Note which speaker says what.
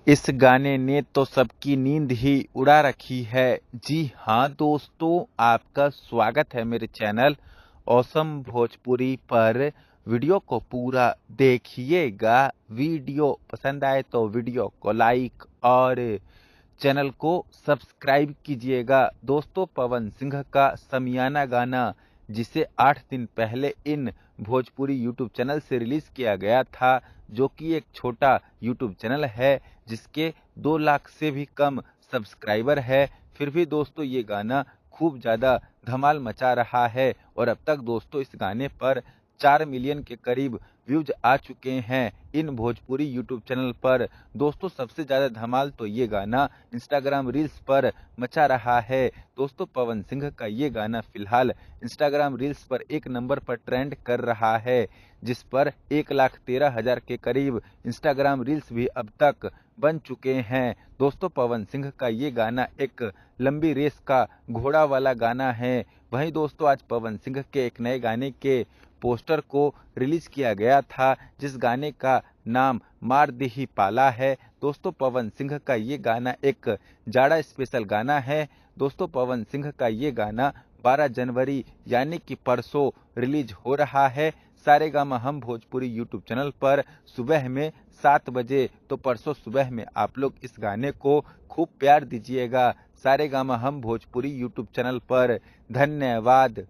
Speaker 1: इस गाने ने तो सबकी नींद ही उड़ा रखी है। जी हाँ दोस्तों, आपका स्वागत है मेरे चैनल ऑसम भोजपुरी पर। वीडियो को पूरा देखिएगा। वीडियो पसंद आए तो वीडियो को लाइक और चैनल को सब्सक्राइब कीजिएगा। दोस्तों, पवन सिंह का समियाना गाना, जिसे 8 दिन पहले इन भोजपुरी यूट्यूब चैनल से रिलीज किया गया था, जो कि एक छोटा यूट्यूब चैनल है जिसके 2 लाख से भी कम सब्सक्राइबर है। फिर भी दोस्तों ये गाना खूब ज़्यादा धमाल मचा रहा है और अब तक दोस्तों इस गाने पर 4 मिलियन के करीब व्यूज आ चुके हैं इन भोजपुरी यूट्यूब चैनल पर। दोस्तों सबसे ज़्यादा धमाल तो ये गाना इंस्टाग्राम रील्स पर मचा रहा है। दोस्तों पवन सिंह का ये गाना फिलहाल इंस्टाग्राम रील्स पर 1 नंबर पर ट्रेंड कर रहा है, जिस पर 1,13,000 के करीब इंस्टाग्राम रील्स भी अब तक बन चुके हैं। दोस्तों पवन सिंह का ये गाना एक लंबी रेस का घोड़ा वाला गाना है। वहीं दोस्तों आज पवन सिंह के एक नए गाने के पोस्टर को रिलीज किया गया था, जिस गाने का नाम मार दी ही पाला है। दोस्तों पवन सिंह का ये गाना एक जाड़ा स्पेशल गाना है। दोस्तों पवन सिंह का ये गाना 12 जनवरी यानी कि परसों रिलीज हो रहा है सारेगामा हम भोजपुरी यूट्यूब चैनल पर सुबह में 7 बजे। तो परसों सुबह में आप लोग इस गाने को खूब प्यार दीजिएगा सारेगामा हम भोजपुरी यूट्यूब चैनल पर। धन्यवाद।